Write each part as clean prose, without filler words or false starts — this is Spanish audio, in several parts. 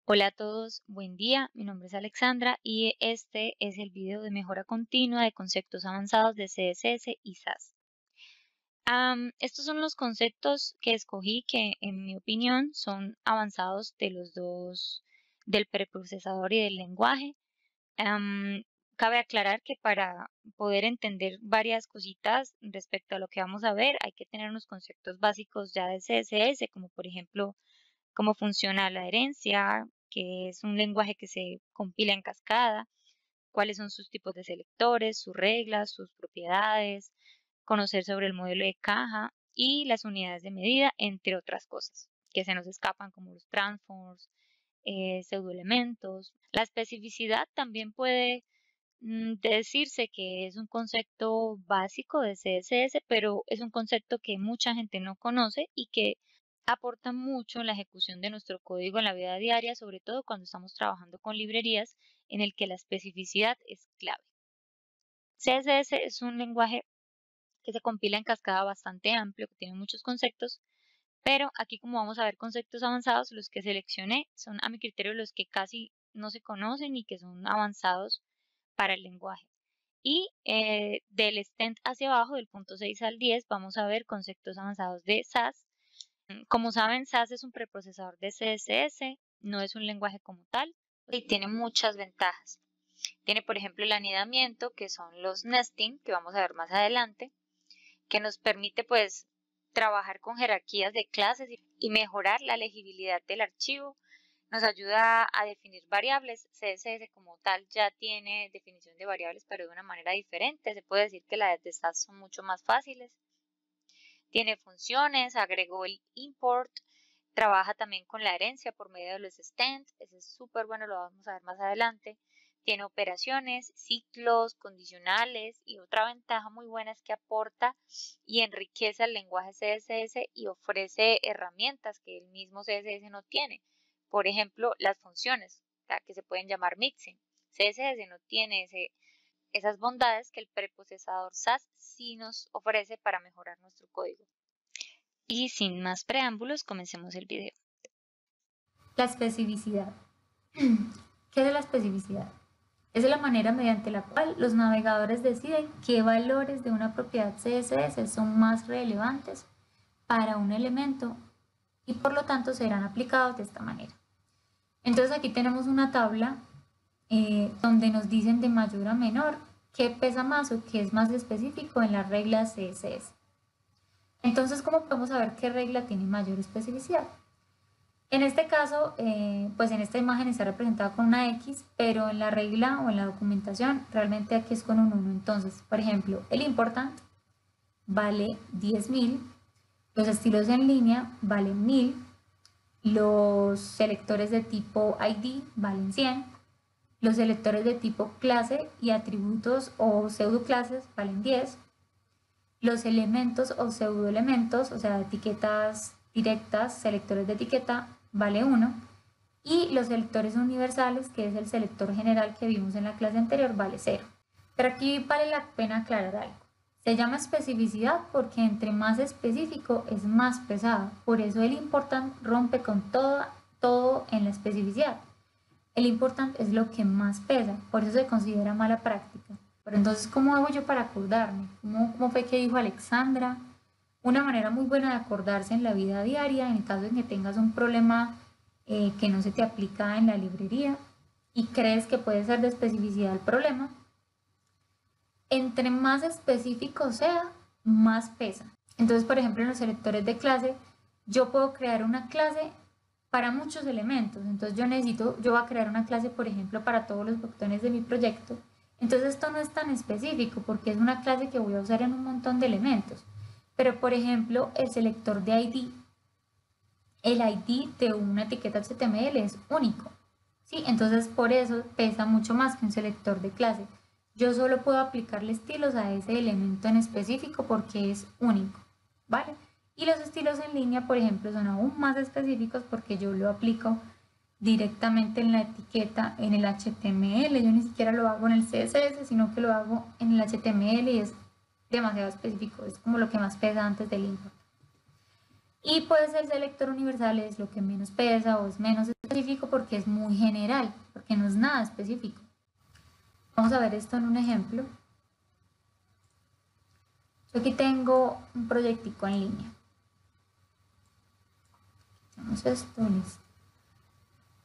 Hola a todos, buen día. Mi nombre es Alexandra y este es el video de mejora continua de conceptos avanzados de CSS y SAS. Estos son los conceptos que escogí que, en mi opinión, son avanzados de los dos, del preprocesador y del lenguaje. Am, Cabe aclarar que para poder entender varias cositas respecto a lo que vamos a ver, hay que tener unos conceptos básicos ya de CSS, como por ejemplo cómo funciona la herencia, que es un lenguaje que se compila en cascada, cuáles son sus tipos de selectores, sus reglas, sus propiedades, conocer sobre el modelo de caja y las unidades de medida, entre otras cosas que se nos escapan como los transforms, pseudoelementos. La especificidad también puede decirse que es un concepto básico de CSS, pero es un concepto que mucha gente no conoce y que aporta mucho en la ejecución de nuestro código en la vida diaria, sobre todo cuando estamos trabajando con librerías en el que la especificidad es clave. CSS es un lenguaje que se compila en cascada bastante amplio, que tiene muchos conceptos, pero aquí como vamos a ver conceptos avanzados, los que seleccioné son a mi criterio los que casi no se conocen y que son avanzados para el lenguaje. Y del stent hacia abajo, del punto 6 al 10, vamos a ver conceptos avanzados de SAS. Como saben, SAS es un preprocesador de CSS, no es un lenguaje como tal y tiene muchas ventajas. Tiene, por ejemplo, el anidamiento, que son los nesting, que vamos a ver más adelante, que nos permite pues trabajar con jerarquías de clases y mejorar la legibilidad del archivo. Nos ayuda a definir variables. CSS como tal ya tiene definición de variables, pero de una manera diferente. Se puede decir que las de SAS son mucho más fáciles. Tiene funciones, agregó el import, trabaja también con la herencia por medio de los stents. Ese es súper bueno, lo vamos a ver más adelante. Tiene operaciones, ciclos, condicionales y otra ventaja muy buena es que aporta y enriquece el lenguaje CSS y ofrece herramientas que el mismo CSS no tiene. Por ejemplo, las funciones, que se pueden llamar mixing. CSS no tiene esas bondades que el preprocesador SAS sí nos ofrece para mejorar nuestro código. Y sin más preámbulos, comencemos el video. La especificidad. ¿Qué es la especificidad? Es la manera mediante la cual los navegadores deciden qué valores de una propiedad CSS son más relevantes para un elemento y por lo tanto serán aplicados de esta manera. Entonces aquí tenemos una tabla donde nos dicen de mayor a menor qué pesa más o qué es más específico en las reglas CSS. Entonces, ¿cómo podemos saber qué regla tiene mayor especificidad? En este caso, pues en esta imagen está representada con una X, pero en la regla o en la documentación realmente aquí es con un 1. Entonces, por ejemplo, el important vale 10.000, los estilos en línea valen 1000, los selectores de tipo ID valen 100, los selectores de tipo clase y atributos o pseudoclases valen 10, los elementos o pseudoelementos, o sea, etiquetas directas, selectores de etiqueta, vale 1. Y los selectores universales, que es el selector general que vimos en la clase anterior, vale 0. Pero aquí vale la pena aclarar algo. Se llama especificidad porque entre más específico es más pesado. Por eso el important rompe con todo en la especificidad. El important es lo que más pesa, por eso se considera mala práctica. Pero entonces, ¿cómo hago yo para acordarme? ¿Cómo fue que dijo Alexandra? Una manera muy buena de acordarse en la vida diaria, en el caso de que tengas un problema que no se te aplica en la librería y crees que puede ser de especificidad el problema, entre más específico sea, más pesa. Entonces, por ejemplo, en los selectores de clase, yo puedo crear una clase para muchos elementos. Entonces yo voy a crear una clase, por ejemplo, para todos los botones de mi proyecto. Entonces esto no es tan específico porque es una clase que voy a usar en un montón de elementos. Pero, por ejemplo, el selector de ID, el ID de una etiqueta HTML es único. ¿Sí? Entonces por eso pesa mucho más que un selector de clase. Yo solo puedo aplicarle estilos a ese elemento en específico porque es único, ¿vale? Y los estilos en línea, por ejemplo, son aún más específicos porque yo lo aplico directamente en la etiqueta, en el HTML. Yo ni siquiera lo hago en el CSS, sino que lo hago en el HTML y es demasiado específico. Es como lo que más pesa antes del import. Y pues el selector universal es lo que menos pesa o es menos específico porque es muy general, porque no es nada específico. Vamos a ver esto en un ejemplo. Yo aquí tengo un proyectico en línea. Hacemos esto, listo.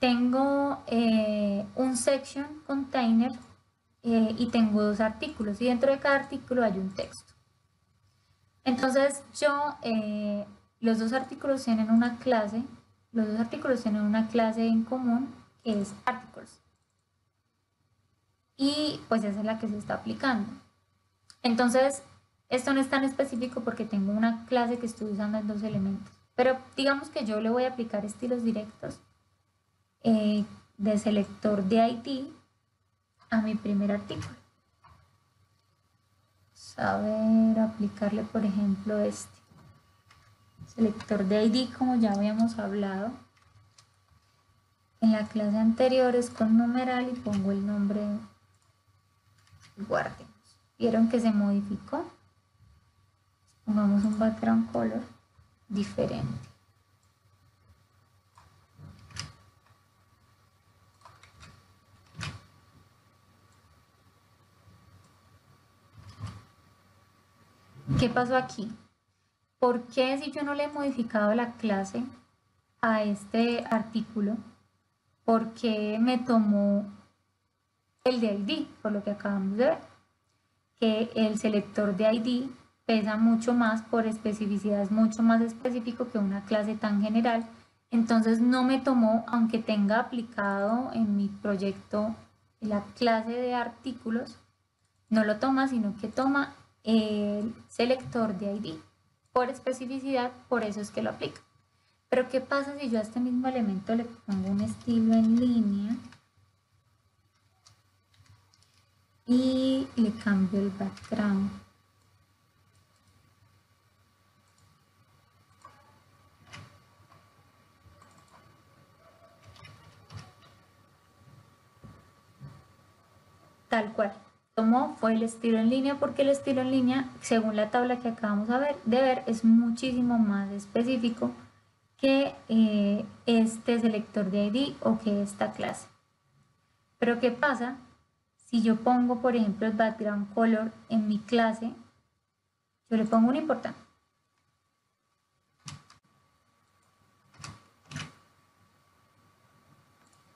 Tengo un section container y tengo 2 artículos y dentro de cada artículo hay un texto. Entonces yo, los 2 artículos tienen una clase, en común que es articles. Y pues esa es la que se está aplicando. Entonces, esto no es tan específico porque tengo una clase que estoy usando en 2 elementos. Pero digamos que yo le voy a aplicar estilos directos de selector de ID a mi primer artículo. Saber aplicarle, por ejemplo, este selector de ID, como ya habíamos hablado. En la clase anterior es con numeral y pongo el nombre. Guardemos. ¿Vieron que se modificó? Pongamos un background color diferente. ¿Qué pasó aquí? ¿Por qué si yo no le he modificado la clase a este artículo? ¿Por qué me tomó el de ID? Por lo que acabamos de ver. Que el selector de ID pesa mucho más, por especificidad es mucho más específico que una clase tan general. Entonces no me tomó, aunque tenga aplicado en mi proyecto la clase de artículos, no lo toma, sino que toma el selector de ID. Por especificidad, por eso es que lo aplica. Pero ¿qué pasa si yo a este mismo elemento le pongo un estilo en línea y le cambio el background? Tal cual. Tomó fue el estilo en línea porque el estilo en línea, según la tabla que acabamos de ver, es muchísimo más específico que este selector de ID o que esta clase. Pero ¿qué pasa si yo pongo, por ejemplo, el background color en mi clase? Yo le pongo un importante.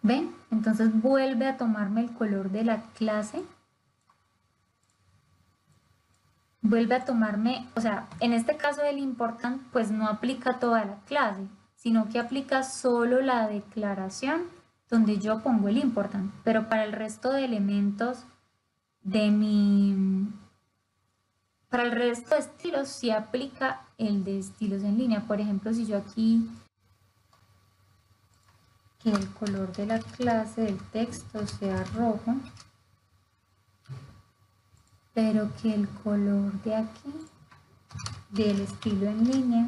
¿Ven? Entonces vuelve a tomarme el color de la clase. Vuelve a tomarme, o sea, en este caso del important, pues no aplica toda la clase, sino que aplica solo la declaración donde yo pongo el important. Pero para el resto de elementos de para el resto de estilos sí aplica el de estilos en línea. Por ejemplo, si yo aquí que el color de la clase del texto sea rojo, pero que el color de aquí del estilo en línea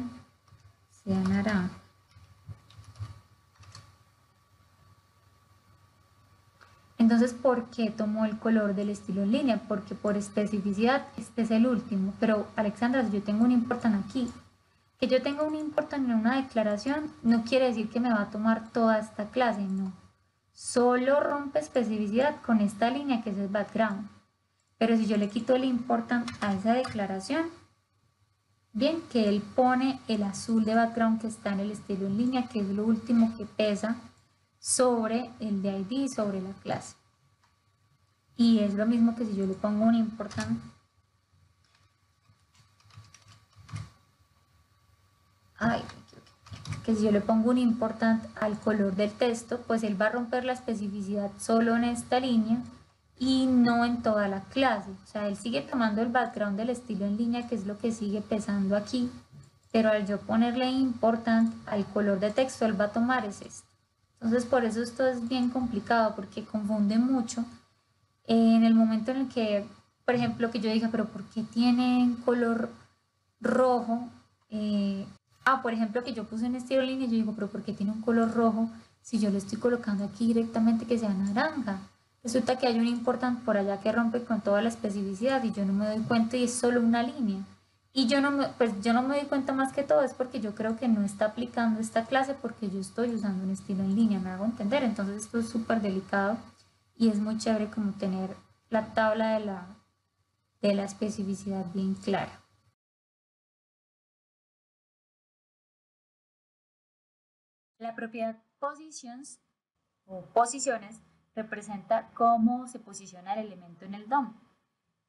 sea naranja. Entonces, ¿por qué tomó el color del estilo en línea? Porque por especificidad este es el último. Pero, Alexandra, si yo tengo un important aquí, que yo tenga un important en una declaración, no quiere decir que me va a tomar toda esta clase, no. Solo rompe especificidad con esta línea que es el background. Pero si yo le quito el important a esa declaración, bien, que él pone el azul de background que está en el estilo en línea, que es lo último que pesa sobre el de ID, sobre la clase. Y es lo mismo que si yo le pongo un important que si yo le pongo un important al color del texto, pues él va a romper la especificidad solo en esta línea y no en toda la clase. O sea, él sigue tomando el background del estilo en línea, que es lo que sigue pesando aquí, pero al yo ponerle important al color de texto, él va a tomar es esto. Entonces, por eso esto es bien complicado, porque confunde mucho. En el momento en el que, por ejemplo, que yo diga, pero ¿por qué tienen color rojo? Por ejemplo, que yo puse en estilo en línea, yo digo, pero ¿por qué tiene un color rojo si yo lo estoy colocando aquí directamente que sea naranja? Resulta que hay un important por allá que rompe con toda la especificidad y yo no me doy cuenta y es solo una línea. Y yo no me doy cuenta más que todo, es porque yo creo que no está aplicando esta clase porque yo estoy usando un estilo en línea, me hago entender. Entonces esto es súper delicado y es muy chévere como tener la tabla de la especificidad bien clara. La propiedad positions o posiciones representa cómo se posiciona el elemento en el DOM.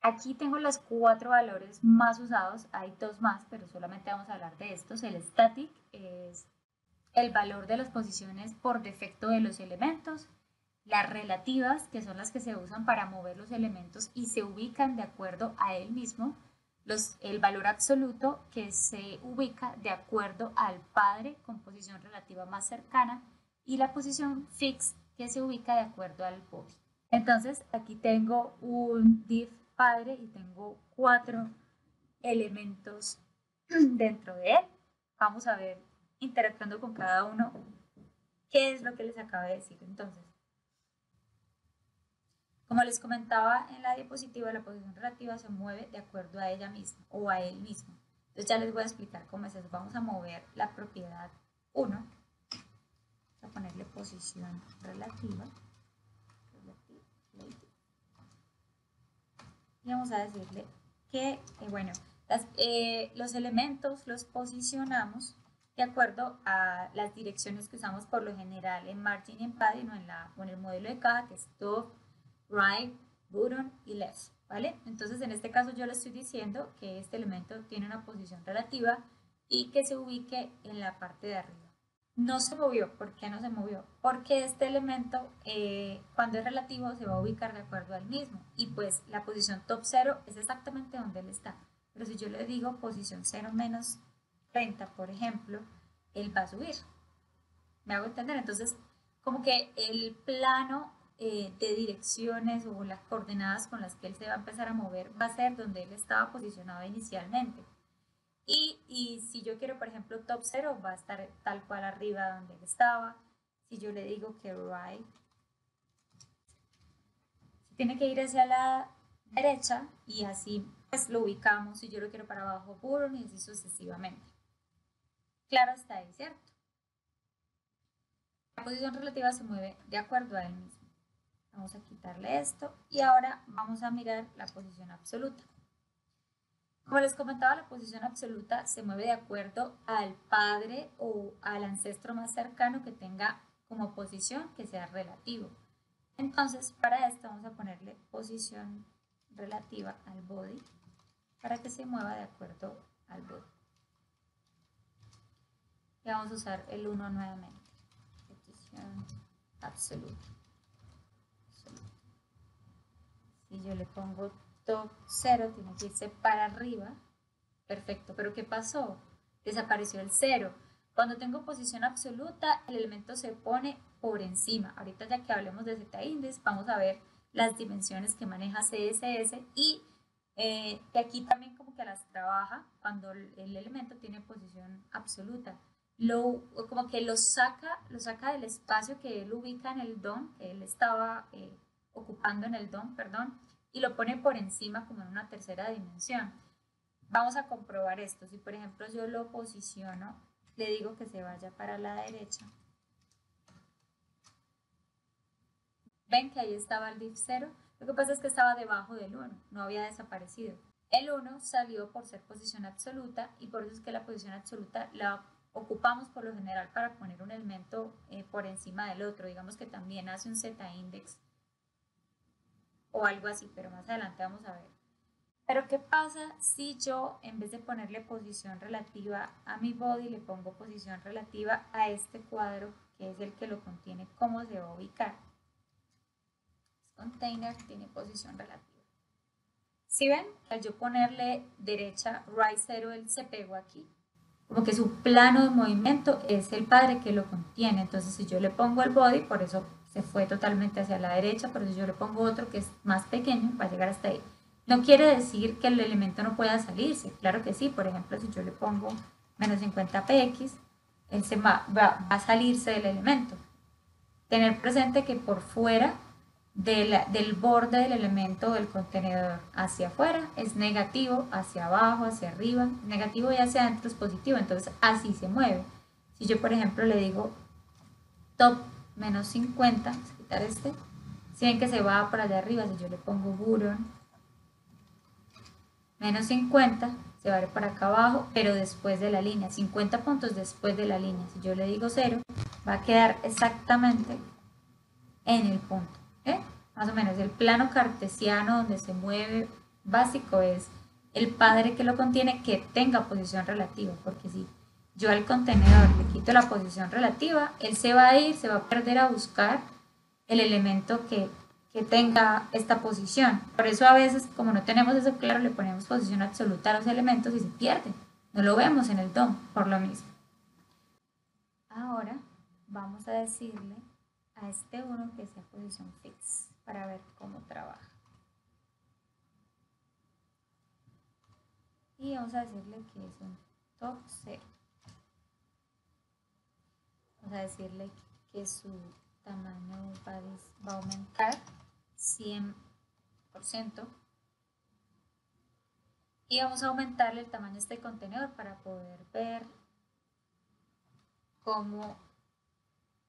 Aquí tengo los 4 valores más usados, hay 2 más, pero solamente vamos a hablar de estos. El static es el valor de las posiciones por defecto de los elementos, las relativas, que son las que se usan para mover los elementos y se ubican de acuerdo a él mismo, el valor absoluto, que se ubica de acuerdo al padre con posición relativa más cercana, y la posición fix, que se ubica de acuerdo al body. Entonces aquí tengo un div padre y tengo 4 elementos dentro de él. Vamos a ver, interactuando con cada uno, qué es lo que les acabo de decir. Entonces, como les comentaba en la diapositiva, la posición relativa se mueve de acuerdo a ella misma o a él mismo. Entonces ya les voy a explicar cómo es eso. Vamos a mover la propiedad 1. Vamos a ponerle posición relativa. Y vamos a decirle que, bueno, los elementos los posicionamos de acuerdo a las direcciones que usamos por lo general en margin y en padding o en el modelo de caja, que es top, right, bottom y left, ¿vale? Entonces en este caso yo le estoy diciendo que este elemento tiene una posición relativa y que se ubique en la parte de arriba. No se movió. ¿Por qué no se movió? Porque este elemento, cuando es relativo, se va a ubicar de acuerdo al mismo. Y pues la posición top 0 es exactamente donde él está. Pero si yo le digo posición 0 menos 30, por ejemplo, él va a subir. ¿Me hago entender? Entonces, como que el plano de direcciones o las coordenadas con las que él se va a empezar a mover va a ser donde él estaba posicionado inicialmente. Y si yo quiero, por ejemplo, top 0, va a estar tal cual arriba donde él estaba. Si yo le digo que right, tiene que ir hacia la derecha y así pues lo ubicamos. Si yo lo quiero para abajo, bottom y así sucesivamente. Claro está ahí, ¿cierto? La posición relativa se mueve de acuerdo a él mismo. Vamos a quitarle esto y ahora vamos a mirar la posición absoluta. Como les comentaba, la posición absoluta se mueve de acuerdo al padre o al ancestro más cercano que tenga como posición que sea relativo. Entonces, para esto vamos a ponerle posición relativa al body para que se mueva de acuerdo al body. Y vamos a usar el 1 nuevamente. Posición absoluta. Si yo le pongo top 0, tiene que irse para arriba. Perfecto, pero ¿qué pasó? Desapareció el 0. Cuando tengo posición absoluta, el elemento se pone por encima. Ahorita ya que hablemos de Z-index, vamos a ver las dimensiones que maneja CSS y que aquí también como que las trabaja cuando el elemento tiene posición absoluta. Como que lo saca del espacio que él ubica en el DOM, que él estaba ocupando en el DOM, perdón, y lo pone por encima como en una tercera dimensión. Vamos a comprobar esto. Si por ejemplo yo lo posiciono, le digo que se vaya para la derecha. ¿Ven que ahí estaba el div 0? Lo que pasa es que estaba debajo del 1, no había desaparecido. El 1 salió por ser posición absoluta y por eso es que la posición absoluta la ocupamos por lo general para poner un elemento por encima del otro. Digamos que también hace un Z-index o algo así, pero más adelante vamos a ver. Pero ¿qué pasa si yo, en vez de ponerle posición relativa a mi body, le pongo posición relativa a este cuadro, que es el que lo contiene? ¿Cómo se va a ubicar? Container tiene posición relativa. Si ven, al yo ponerle derecha, right 0, él se pegó aquí. Como que su plano de movimiento es el padre que lo contiene. Entonces, si yo le pongo el body, por eso se fue totalmente hacia la derecha, pero si yo le pongo otro que es más pequeño, va a llegar hasta ahí. No quiere decir que el elemento no pueda salirse. Claro que sí. Por ejemplo, si yo le pongo menos 50 px, él va a salirse del elemento. Tener presente que por fuera del borde del elemento del contenedor hacia afuera es negativo, hacia abajo, hacia arriba, negativo y hacia adentro es positivo, entonces así se mueve. Si yo por ejemplo le digo top menos 50, vamos a quitar este, si ven que se va para allá arriba, si yo le pongo button menos 50, se va a ir para acá abajo, pero después de la línea, 50 puntos después de la línea. Si yo le digo 0, va a quedar exactamente en el punto. Más o menos el plano cartesiano donde se mueve básico es el padre que lo contiene que tenga posición relativa, porque si yo al contenedor le quito la posición relativa, él se va a ir, se va a perder a buscar el elemento que tenga esta posición. Por eso a veces, como no tenemos eso claro, le ponemos posición absoluta a los elementos y se pierde. No lo vemos en el DOM, por lo mismo. Ahora vamos a decirle a este uno que sea posición fix para ver cómo trabaja. Y vamos a decirle que es un top 0. Vamos a decirle que su tamaño va a aumentar 100%. Y vamos a aumentarle el tamaño de este contenedor para poder ver cómo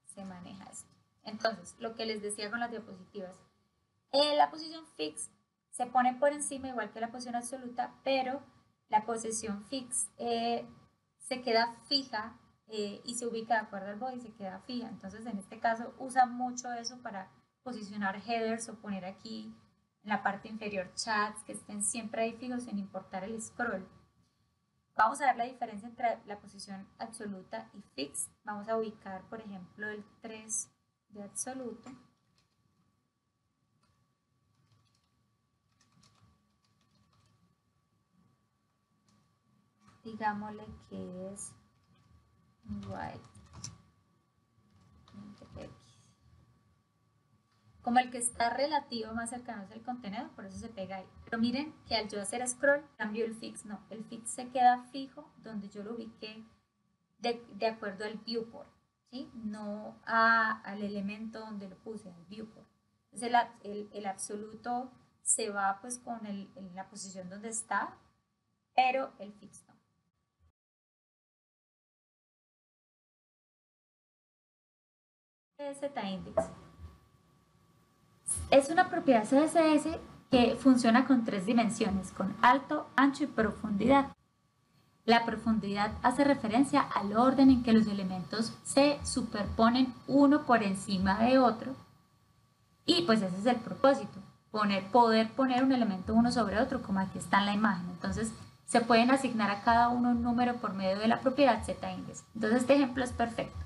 se maneja esto. Entonces, lo que les decía con las diapositivas, la posición fix se pone por encima igual que la posición absoluta, pero la posición fix se queda fija y se ubica de acuerdo al body, se queda fija. Entonces, en este caso, usa mucho eso para posicionar headers o poner aquí en la parte inferior chats que estén siempre ahí fijos sin importar el scroll. Vamos a ver la diferencia entre la posición absoluta y fix. Vamos a ubicar, por ejemplo, el 3 de absoluto. Digámosle que es white. Como el que está relativo más cercano es el contenedor, por eso se pega ahí. Pero miren que al yo hacer scroll, cambio el fix. No, el fix se queda fijo donde yo lo ubiqué de acuerdo al viewport, ¿sí? No al elemento donde lo puse, al viewport. Entonces el absoluto se va pues con la posición donde está, pero el fix no. Z-index es una propiedad CSS que funciona con 3 dimensiones, con alto, ancho y profundidad. La profundidad hace referencia al orden en que los elementos se superponen uno por encima de otro, y pues ese es el propósito, poder poner un elemento uno sobre otro, como aquí está en la imagen. Entonces se pueden asignar a cada uno un número por medio de la propiedad Z-index. Entonces este ejemplo es perfecto.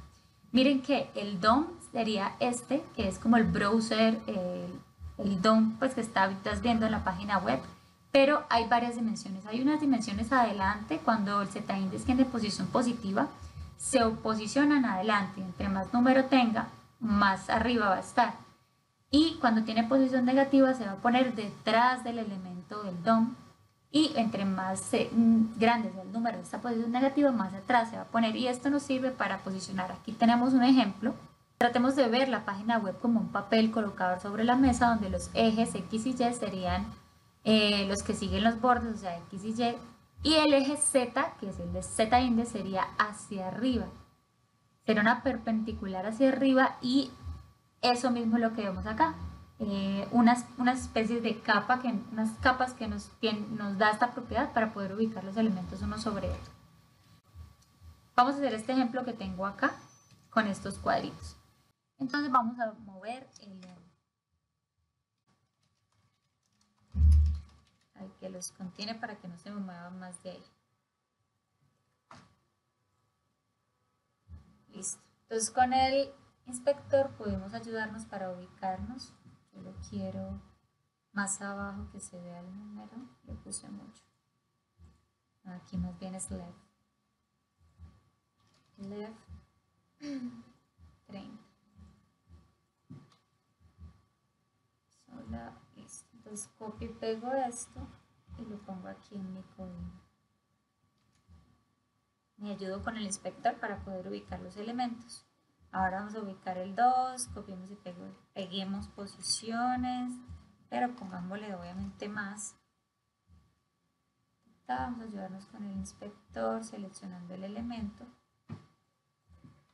Miren que el DOM sería este, que es como el browser, el DOM pues que estás viendo en la página web, pero hay varias dimensiones. Hay unas dimensiones adelante, cuando el Z-index tiene posición positiva, se posicionan adelante. Entre más número tenga, más arriba va a estar. Y cuando tiene posición negativa, se va a poner detrás del elemento del DOM. Y entre más grande sea el número de esta posición negativa, más atrás se va a poner. Y esto nos sirve para posicionar. Aquí tenemos un ejemplo. Tratemos de ver la página web como un papel colocado sobre la mesa, donde los ejes X y Y serían los que siguen los bordes, o sea, X y Y. Y el eje Z, que es el de Z-index, sería hacia arriba. Será una perpendicular hacia arriba, y eso mismo es lo que vemos acá. Unas especies de unas capas que nos da esta propiedad para poder ubicar los elementos uno sobre otro. Vamos a hacer este ejemplo que tengo acá con estos cuadritos. Entonces vamos a mover al que los contiene para que no se me muevan más de ahí. Listo. Entonces con el inspector podemos ayudarnos para ubicarnos. Yo lo quiero más abajo, que se vea el número, le puse mucho. Aquí más bien es left. Left 30. Listo. Entonces copio y pego esto y lo pongo aquí en mi código. Me ayudo con el inspector para poder ubicar los elementos. Ahora vamos a ubicar el 2, copiemos y peguemos posiciones, pero pongámosle obviamente más. Vamos a ayudarnos con el inspector seleccionando el elemento.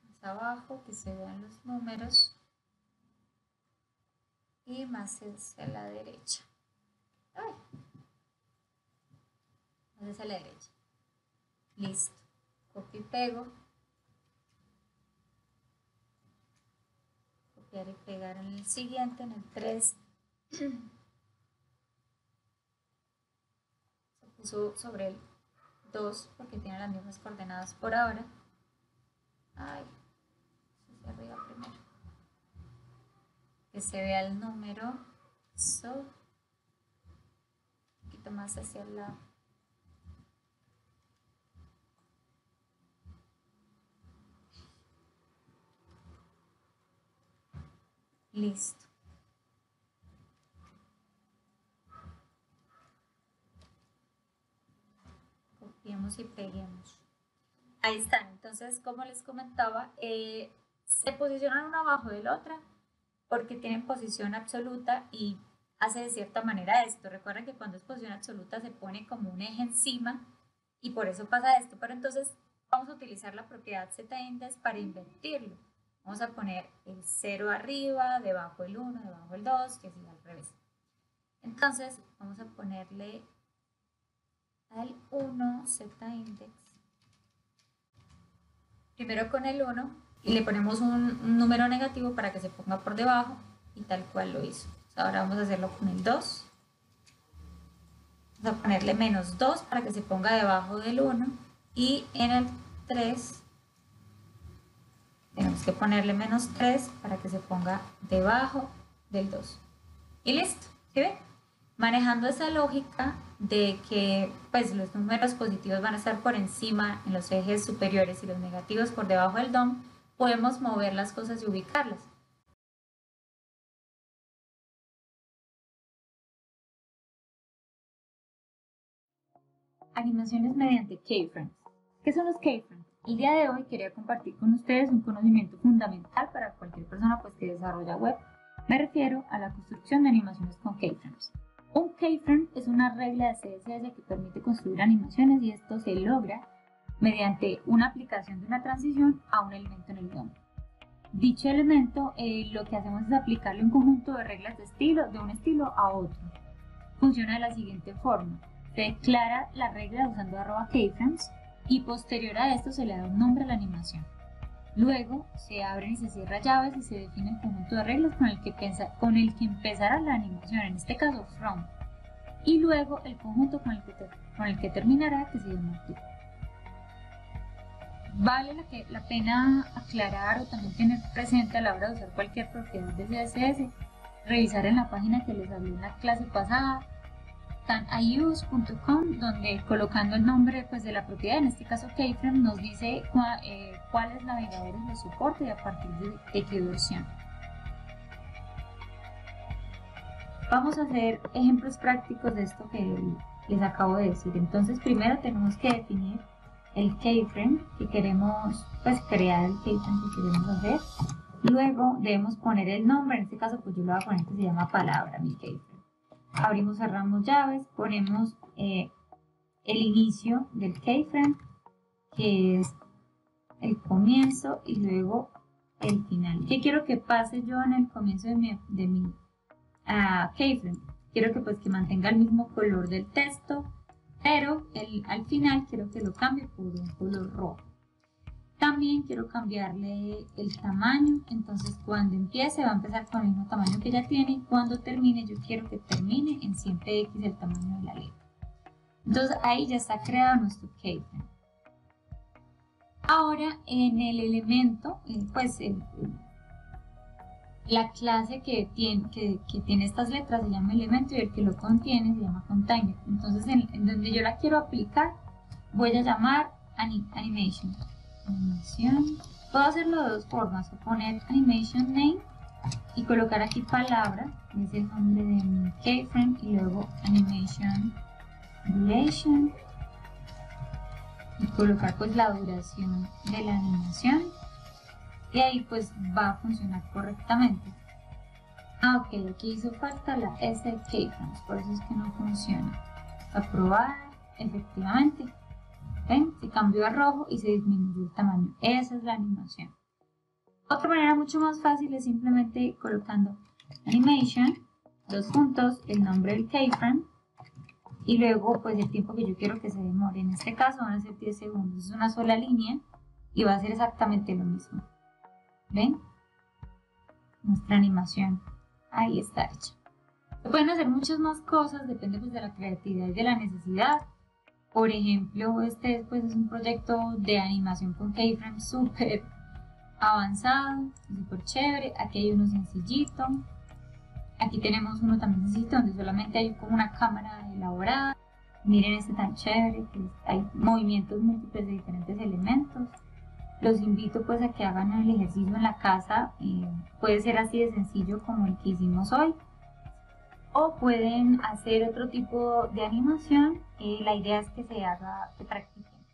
Más abajo, que se vean los números. Y más hacia la derecha. ¡Ay! Más hacia la derecha. Listo. Copio y pego. Copiar y pegar en el siguiente, en el 3. Se puso sobre el 2 porque tiene las mismas coordenadas por ahora. Ay, hacia arriba primero. Que se vea el número. So, un poquito más hacia el lado. Listo. Copiemos y peguemos. Ahí están. Entonces, como les comentaba, se posicionan una abajo de la otra porque tienen posición absoluta y hace de cierta manera esto. Recuerden que cuando es posición absoluta se pone como un eje encima y por eso pasa esto. Pero entonces vamos a utilizar la propiedad z-index para invertirlo. Vamos a poner el 0 arriba, debajo el 1, debajo el 2, y así al revés. Entonces vamos a ponerle al 1 z-index. Primero con el 1 y le ponemos un número negativo para que se ponga por debajo y tal cual lo hizo. Ahora vamos a hacerlo con el 2. Vamos a ponerle menos 2 para que se ponga debajo del 1 y en el 3 tenemos que ponerle menos 3 para que se ponga debajo del 2. Y listo, ¿sí ven? Manejando esa lógica de que pues, los números positivos van a estar por encima en los ejes superiores y los negativos por debajo del DOM, podemos mover las cosas y ubicarlas. Animaciones mediante keyframes. ¿Qué son los keyframes? El día de hoy quería compartir con ustedes un conocimiento fundamental para cualquier persona pues, que desarrolla web. Me refiero a la construcción de animaciones con keyframes. Un keyframe es una regla de CSS que permite construir animaciones y esto se logra mediante una aplicación de una transición a un elemento en el DOM. Dicho elemento lo que hacemos es aplicarle un conjunto de reglas de estilo de un estilo a otro. Funciona de la siguiente forma. Se declara la regla usando @keyframes y posterior a esto se le da un nombre a la animación. Luego se abren y se cierran llaves y se define el conjunto de reglas con el que empezará la animación, en este caso from, y luego el conjunto con el que terminará, que se llama to. Vale la pena aclarar o también tener presente a la hora de usar cualquier propiedad de CSS, revisar en la página que les hablé en la clase pasada, taniuse.com, donde colocando el nombre pues, de la propiedad, en este caso keyframe, nos dice cuáles navegadores lo soporta y a partir de qué versión. Vamos a hacer ejemplos prácticos de esto que les acabo de decir. Entonces primero tenemos que definir el keyframe que queremos, pues crear el keyframe que queremos hacer. Luego debemos poner el nombre, en este caso pues yo lo voy a poner que se llama palabra, mi keyframe. Abrimos, cerramos llaves, ponemos el inicio del keyframe, que es el comienzo, y luego el final. ¿Qué quiero que pase yo en el comienzo de mi keyframe? Quiero que mantenga el mismo color del texto, pero al final quiero que lo cambie por un color rojo. También quiero cambiarle el tamaño, entonces cuando empiece va a empezar con el mismo tamaño que ya tiene y cuando termine yo quiero que termine en 100px el tamaño de la letra. Entonces ahí ya está creado nuestro keyframe. Ahora en el elemento, la clase que tiene estas letras se llama elemento y el que lo contiene se llama container. Entonces en donde yo la quiero aplicar voy a llamar animation. Puedo hacerlo de dos formas, o poner animation name y colocar aquí palabra, que es el nombre de mi keyframe, y luego animation duration y colocar pues la duración de la animación y ahí pues va a funcionar correctamente. Ah, ok, aquí hizo falta la S keyframes, por eso es que no funciona. Aprobar, efectivamente. ¿Ven? Se cambió a rojo y se disminuyó el tamaño. Esa es la animación. Otra manera mucho más fácil es simplemente colocando animation, dos puntos, el nombre del keyframe y luego pues el tiempo que yo quiero que se demore. En este caso van a ser 10 segundos. Es una sola línea y va a ser exactamente lo mismo. ¿Ven? Nuestra animación. Ahí está hecha. Se pueden hacer muchas más cosas, depende pues de la creatividad y de la necesidad. Por ejemplo, este pues, es un proyecto de animación con keyframes súper avanzado, súper chévere. Aquí hay uno sencillito. Aquí tenemos uno también sencillito donde solamente hay como una cámara elaborada. Miren este tan chévere, que hay movimientos múltiples de diferentes elementos. Los invito pues a que hagan el ejercicio en la casa. Puede ser así de sencillo como el que hicimos hoy. O pueden hacer otro tipo de animación. La idea es que se haga, que practiquen.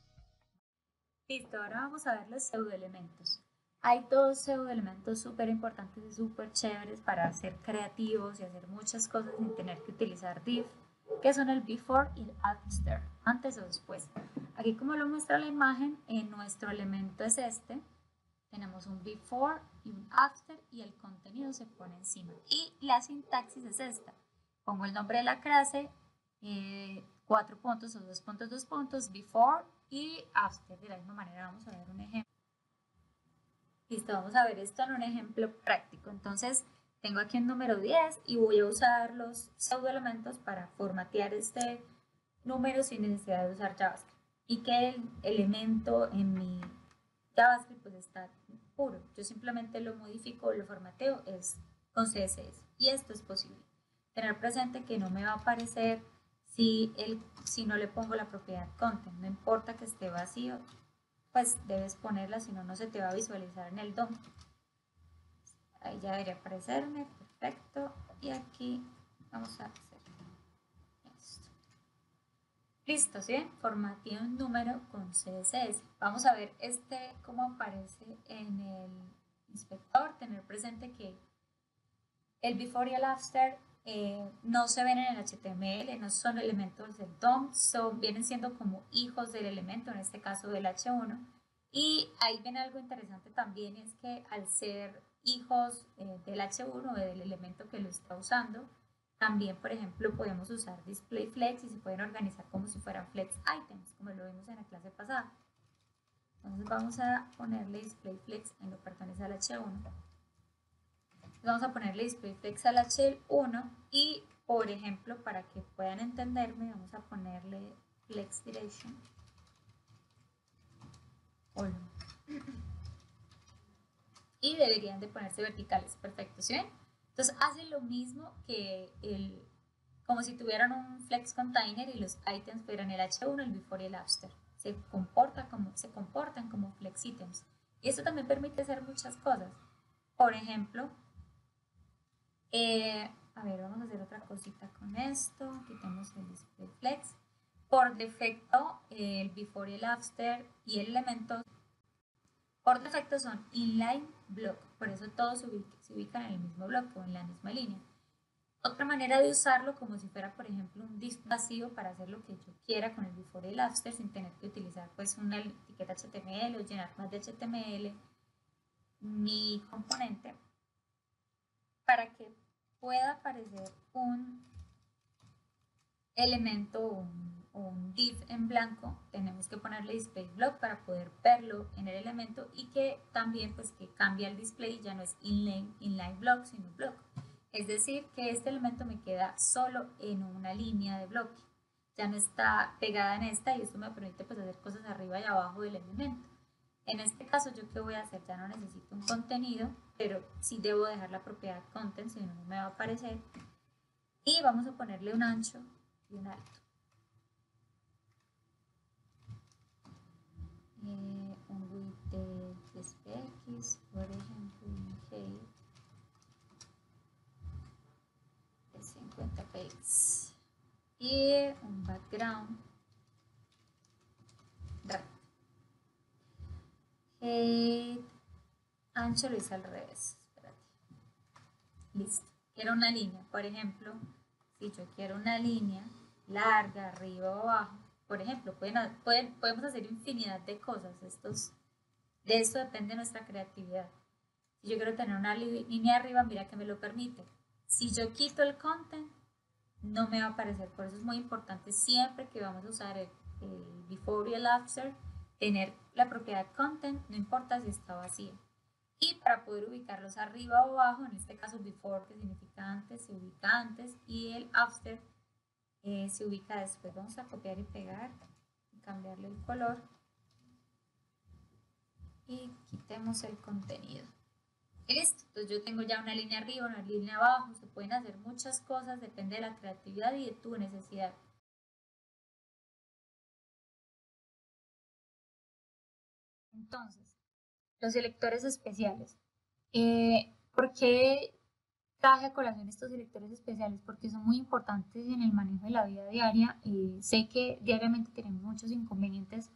Listo, ahora vamos a ver los pseudoelementos. Hay dos pseudoelementos súper importantes y súper chéveres para ser creativos y hacer muchas cosas sin tener que utilizar div, que son el before y el after, antes o después. Aquí como lo muestra la imagen, nuestro elemento es este. Tenemos un before y un after y el contenido se pone encima. Y la sintaxis es esta. Pongo el nombre de la clase, 4 puntos o 2 puntos, 2 puntos, before y after. De la misma manera vamos a ver un ejemplo. Listo, vamos a ver esto en un ejemplo práctico. Entonces, tengo aquí un número 10 y voy a usar los pseudoelementos para formatear este número sin necesidad de usar JavaScript. Y que el elemento en mi JavaScript pues está puro. Yo simplemente lo modifico, lo formateo es con CSS. Y esto es posible. Tener presente que no me va a aparecer si no le pongo la propiedad content. No importa que esté vacío, pues debes ponerla, si no, no se te va a visualizar en el DOM. Ahí ya debería aparecerme, perfecto. Y aquí vamos a hacer esto. Listo, ¿sí? Formateé un número con CSS. Vamos a ver cómo aparece en el inspector. Tener presente que el before y el after no se ven en el HTML, no son elementos del DOM, vienen siendo como hijos del elemento, en este caso del H1. Y ahí ven algo interesante también, es que al ser hijos del H1 o del elemento que lo está usando, también, por ejemplo, podemos usar display flex y se pueden organizar como si fueran flex items, como lo vimos en la clase pasada. Entonces vamos a ponerle display flex en lo que pertenece al H1. Vamos a ponerle display flex al H1 y, por ejemplo, para que puedan entenderme, vamos a ponerle flex direction. Y deberían de ponerse verticales, perfecto, ¿sí ven? Entonces hace lo mismo que como si tuvieran un flex container y los items fueran el H1, el before y el after. Se comportan como flex items. Y esto también permite hacer muchas cosas. Por ejemplo, a ver, vamos a hacer otra cosita con esto. Quitemos el display flex. Por defecto, el before y el after y el elemento por defecto son inline block, por eso todos se ubican en el mismo bloque o en la misma línea. Otra manera de usarlo como si fuera, por ejemplo, un div vacío para hacer lo que yo quiera con el before y el after sin tener que utilizar pues una etiqueta HTML o llenar más de HTML mi componente, para que pueda aparecer un elemento o un div en blanco, tenemos que ponerle display block para poder verlo en el elemento y que también pues que cambia el display, ya no es inline block sino block. Es decir, que este elemento me queda solo en una línea de bloque, ya no está pegada en esta y esto me permite pues hacer cosas arriba y abajo del elemento. En este caso, ¿yo qué voy a hacer? Ya no necesito un contenido, pero sí debo dejar la propiedad content, si no, no me va a aparecer. Y vamos a ponerle un ancho y un alto. Un width de SPX, por ejemplo, un height de 50 px y un background red. ancho lo hice al revés. Espérate. Listo. Quiero una línea. Por ejemplo, si yo quiero una línea larga, arriba o abajo, por ejemplo, podemos hacer infinidad de cosas. De esto depende nuestra creatividad. Si yo quiero tener una línea arriba, mira que me lo permite. Si yo quito el content, no me va a aparecer. Por eso es muy importante siempre que vamos a usar el before y el after, tener la propiedad content, no importa si está vacía. Y para poder ubicarlos arriba o abajo, en este caso before, que significa antes, se ubica antes, y el after se ubica después. Vamos a copiar y pegar, y cambiarle el color, y quitemos el contenido. Listo, entonces yo tengo ya una línea arriba, una línea abajo, se pueden hacer muchas cosas, depende de la creatividad y de tu necesidad. Entonces, los selectores especiales. ¿Por qué traje a colación estos selectores especiales? Porque son muy importantes en el manejo de la vida diaria. Sé que diariamente tenemos muchos inconvenientes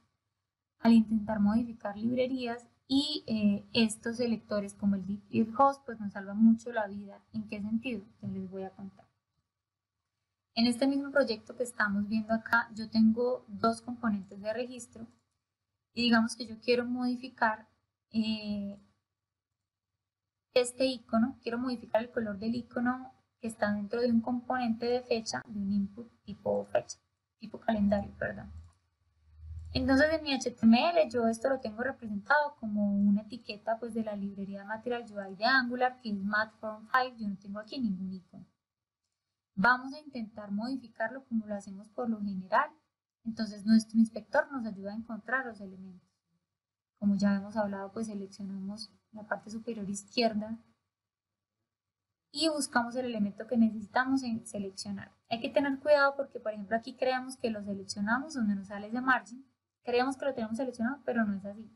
al intentar modificar librerías y estos selectores como el div y el host pues nos salvan mucho la vida. ¿En qué sentido? Les voy a contar. En este mismo proyecto que estamos viendo acá, yo tengo dos componentes de registro y digamos que yo quiero modificar este icono, quiero modificar el color del icono que está dentro de un componente de fecha, de un input tipo fecha, tipo calendario, perdón. Entonces en mi HTML yo esto lo tengo representado como una etiqueta pues de la librería Material UI de Angular, que es Mat-Form5, yo no tengo aquí ningún icono. Vamos a intentar modificarlo como lo hacemos por lo general. Entonces nuestro inspector nos ayuda a encontrar los elementos. Como ya hemos hablado, pues seleccionamos la parte superior izquierda y buscamos el elemento que necesitamos seleccionar. Hay que tener cuidado porque, por ejemplo, aquí creemos que lo seleccionamos donde nos sale ese margin. Creemos que lo tenemos seleccionado, pero no es así.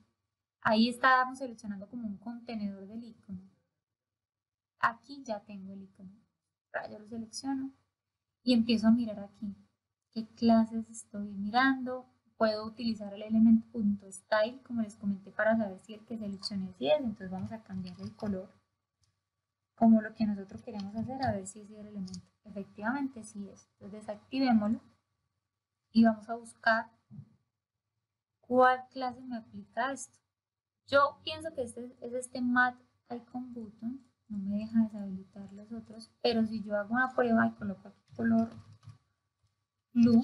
Ahí estábamos seleccionando como un contenedor del icono. Aquí ya tengo el icono. Yo lo selecciono y empiezo a mirar aquí. ¿Qué clases estoy mirando? Puedo utilizar el elemento .style, como les comenté, para saber si el que seleccioné sí es. Entonces vamos a cambiar el color como lo que nosotros queremos hacer, a ver si es el elemento. Efectivamente sí es. Entonces desactivémoslo y vamos a buscar cuál clase me aplica esto. Yo pienso que es este Mat Icon Button. No me deja deshabilitar los otros, pero si yo hago una prueba y coloco aquí color blue,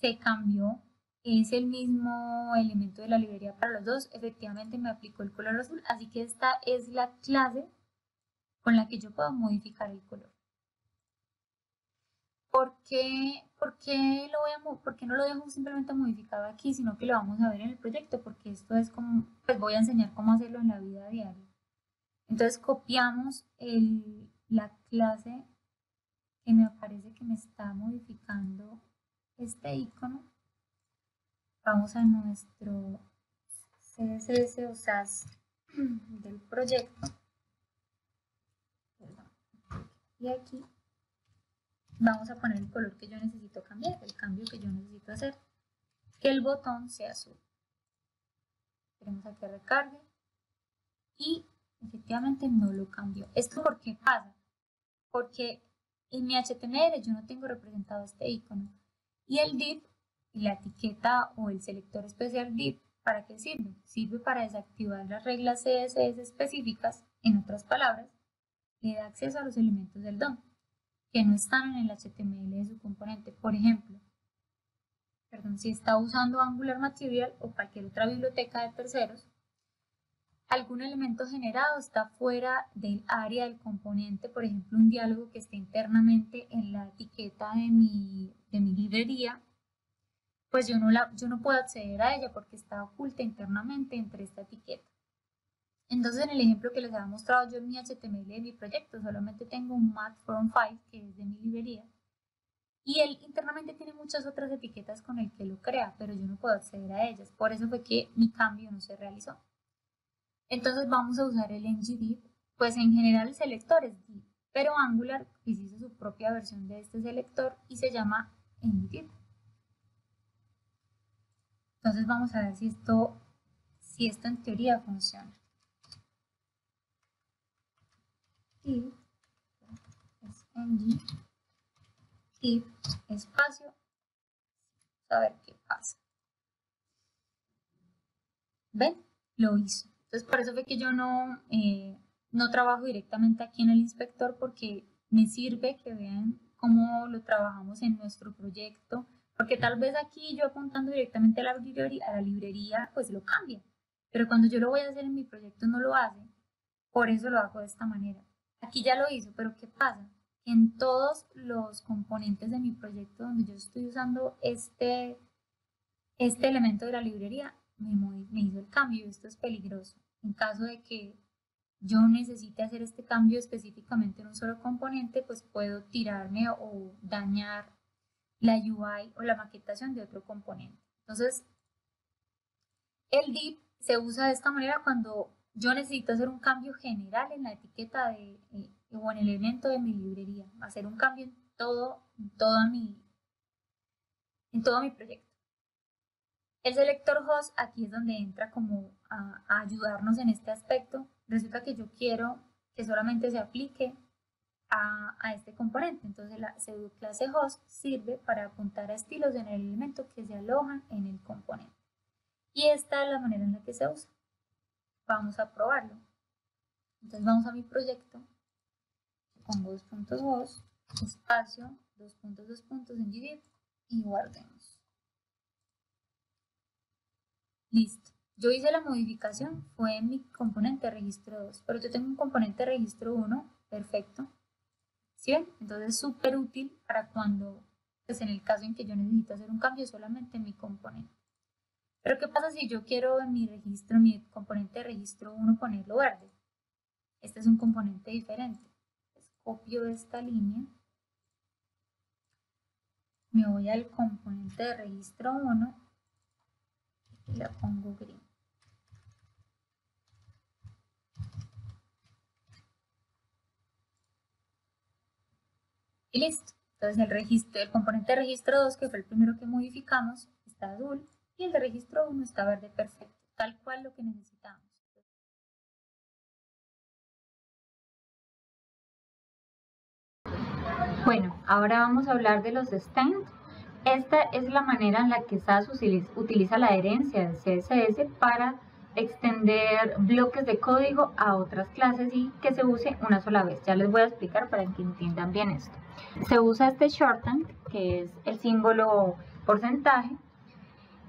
se cambió. Es el mismo elemento de la librería para los dos. Efectivamente me aplicó el color azul, así que esta es la clase con la que yo puedo modificar el color. ¿Por qué no lo dejo simplemente modificado aquí, sino que lo vamos a ver en el proyecto? Porque esto es como, pues voy a enseñar cómo hacerlo en la vida diaria. Entonces copiamos la clase que me aparece que me está modificando este icono. Vamos a nuestro CSS o SAS del proyecto. Y aquí vamos a poner el color que yo necesito cambiar, el cambio que yo necesito hacer, que el botón sea azul. Esperemos a que recargue y efectivamente no lo cambió. ¿Esto por qué pasa? Porque en mi HTML yo no tengo representado este icono y el div y la etiqueta o el selector especial div, ¿para qué sirve? Sirve para desactivar las reglas CSS específicas, en otras palabras, le da acceso a los elementos del DOM que no están en el HTML de su componente. Por ejemplo, si está usando Angular Material o cualquier otra biblioteca de terceros, algún elemento generado está fuera del área del componente, por ejemplo, un diálogo que esté internamente en la etiqueta de mi librería, pues yo no puedo acceder a ella porque está oculta internamente entre esta etiqueta. Entonces, en el ejemplo que les había mostrado yo en mi HTML de mi proyecto, solamente tengo un Mat-Form5 que es de mi librería y él internamente tiene muchas otras etiquetas con el que lo crea, pero yo no puedo acceder a ellas. Por eso fue que mi cambio no se realizó. Entonces vamos a usar el ngDiv, pues en general el selector es div, pero Angular hizo su propia versión de este selector y se llama ngDiv. Entonces vamos a ver si esto en teoría funciona. if es ng if espacio, a ver qué pasa. ¿Ven? Lo hizo. Entonces por eso fue que yo no trabajo directamente aquí en el inspector, porque me sirve que vean cómo lo trabajamos en nuestro proyecto, porque tal vez aquí yo apuntando directamente a la librería pues lo cambia, pero cuando yo lo voy a hacer en mi proyecto no lo hace, por eso lo hago de esta manera. Aquí ya lo hizo, pero ¿qué pasa? Que en todos los componentes de mi proyecto donde yo estoy usando este elemento de la librería, me hizo el cambio. Esto es peligroso. En caso de que yo necesite hacer este cambio específicamente en un solo componente, pues puedo tirarme o dañar la UI o la maquetación de otro componente. Entonces, el div se usa de esta manera cuando yo necesito hacer un cambio general en la etiqueta o en el elemento de mi librería, hacer un cambio en todo mi proyecto. El selector host aquí es donde entra como a ayudarnos en este aspecto. Resulta que yo quiero que solamente se aplique a este componente. Entonces la pseudoclase host sirve para apuntar a estilos en el elemento que se alojan en el componente. Y esta es la manera en la que se usa. Vamos a probarlo. Entonces vamos a mi proyecto. Pongo 2 puntos host, espacio, 2 puntos en gdiff y guardemos. Listo. Yo hice la modificación, fue en mi componente registro 2, pero yo tengo un componente registro 1, perfecto. ¿Sí ven? Entonces es súper útil para cuando, pues en el caso en que yo necesito hacer un cambio solamente en mi componente. Pero ¿qué pasa si yo quiero en mi componente de registro 1 ponerlo verde? Este es un componente diferente. Entonces, copio esta línea. Me voy al componente de registro 1 y la pongo gris. Y listo. Entonces el componente de registro 2, que fue el primero que modificamos, está azul, y el de registro 1 está verde, perfecto, tal cual lo que necesitamos. Bueno, ahora vamos a hablar de los extend. Esta es la manera en la que SAS utiliza la herencia de CSS para extender bloques de código a otras clases y que se use una sola vez. Ya les voy a explicar para que entiendan bien esto. Se usa este shorthand, que es el símbolo porcentaje,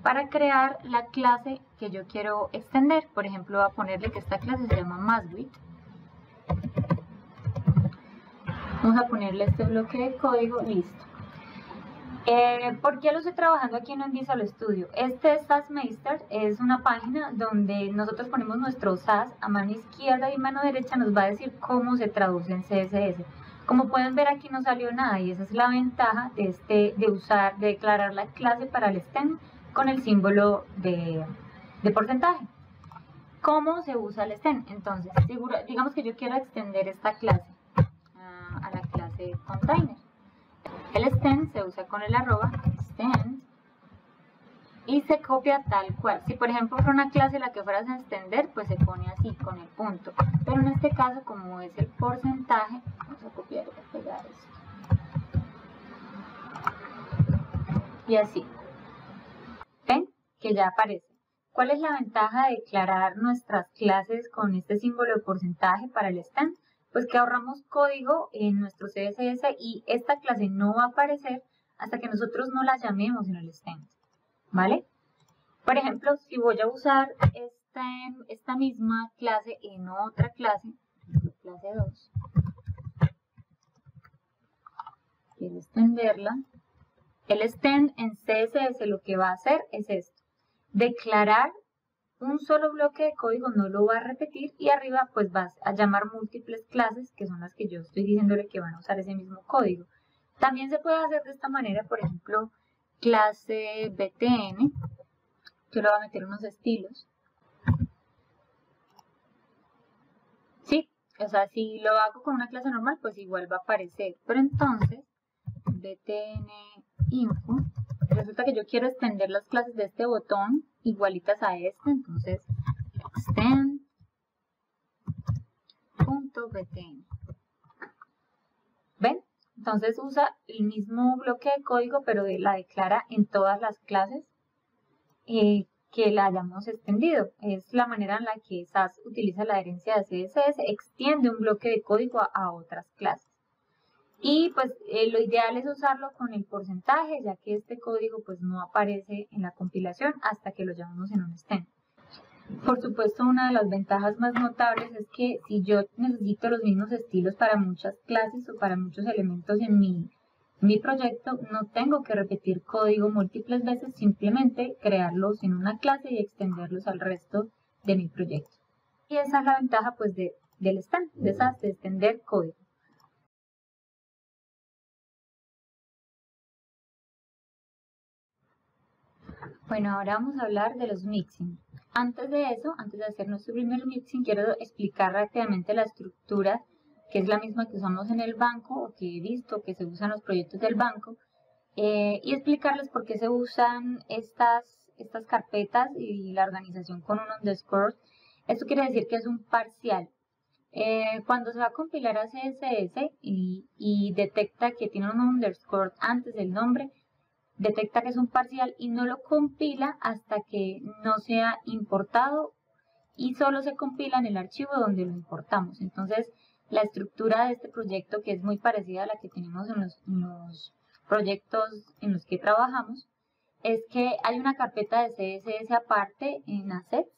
para crear la clase que yo quiero extender. Por ejemplo, voy a ponerle que esta clase se llama MassWidth. Vamos a ponerle este bloque de código, listo. ¿Por qué lo estoy trabajando aquí en Visual Studio? Este SASMeister es una página donde nosotros ponemos nuestro SAS a mano izquierda y mano derecha nos va a decir cómo se traduce en CSS. Como pueden ver, aquí no salió nada y esa es la ventaja de declarar la clase para el extend con el símbolo de porcentaje. ¿Cómo se usa el extend? Entonces, digamos que yo quiero extender esta clase a la clase container. El extend se usa con el arroba extend y se copia tal cual. Si por ejemplo fuera una clase la que fueras a extender, pues se pone así con el punto. Pero en este caso, como es el porcentaje, vamos a copiar y pegar esto. Y así. ¿Ven? Que ya aparece. ¿Cuál es la ventaja de declarar nuestras clases con este símbolo de porcentaje para el extend? Pues que ahorramos código en nuestro CSS y esta clase no va a aparecer hasta que nosotros no la llamemos en el extend, ¿vale? Por ejemplo, si voy a usar esta misma clase en otra clase, clase 2, quiero extenderla, el extend en CSS lo que va a hacer es esto, declarar un solo bloque de código, no lo va a repetir y arriba pues vas a llamar múltiples clases que son las que yo estoy diciéndole que van a usar ese mismo código. También se puede hacer de esta manera, por ejemplo, clase btn, yo le voy a meter unos estilos. Sí, o sea, si lo hago con una clase normal, pues igual va a aparecer, pero entonces btn info, resulta que yo quiero extender las clases de este botón igualitas a este, entonces extend.btn. Entonces usa el mismo bloque de código, pero la declara en todas las clases que la hayamos extendido. Es la manera en la que SAS utiliza la herencia de CSS, extiende un bloque de código a otras clases. Y pues lo ideal es usarlo con el porcentaje, ya que este código pues no aparece en la compilación hasta que lo llamamos en un stem. Por supuesto, una de las ventajas más notables es que si yo necesito los mismos estilos para muchas clases o para muchos elementos en mi proyecto, no tengo que repetir código múltiples veces, simplemente crearlos en una clase y extenderlos al resto de mi proyecto. Y esa es la ventaja pues del stem, de extender código. Bueno, ahora vamos a hablar de los mixing. Antes de eso, antes de hacer nuestro primer mixing, quiero explicar rápidamente la estructura, que es la misma que usamos en el banco, o que he visto que se usa en los proyectos del banco, y explicarles por qué se usan estas carpetas y la organización con un underscore. Esto quiere decir que es un parcial. Cuando se va a compilar a CSS y detecta que tiene un underscore antes del nombre, detecta que es un parcial y no lo compila hasta que no sea importado y solo se compila en el archivo donde lo importamos. Entonces, la estructura de este proyecto, que es muy parecida a la que tenemos en los proyectos en los que trabajamos, es que hay una carpeta de CSS aparte en assets,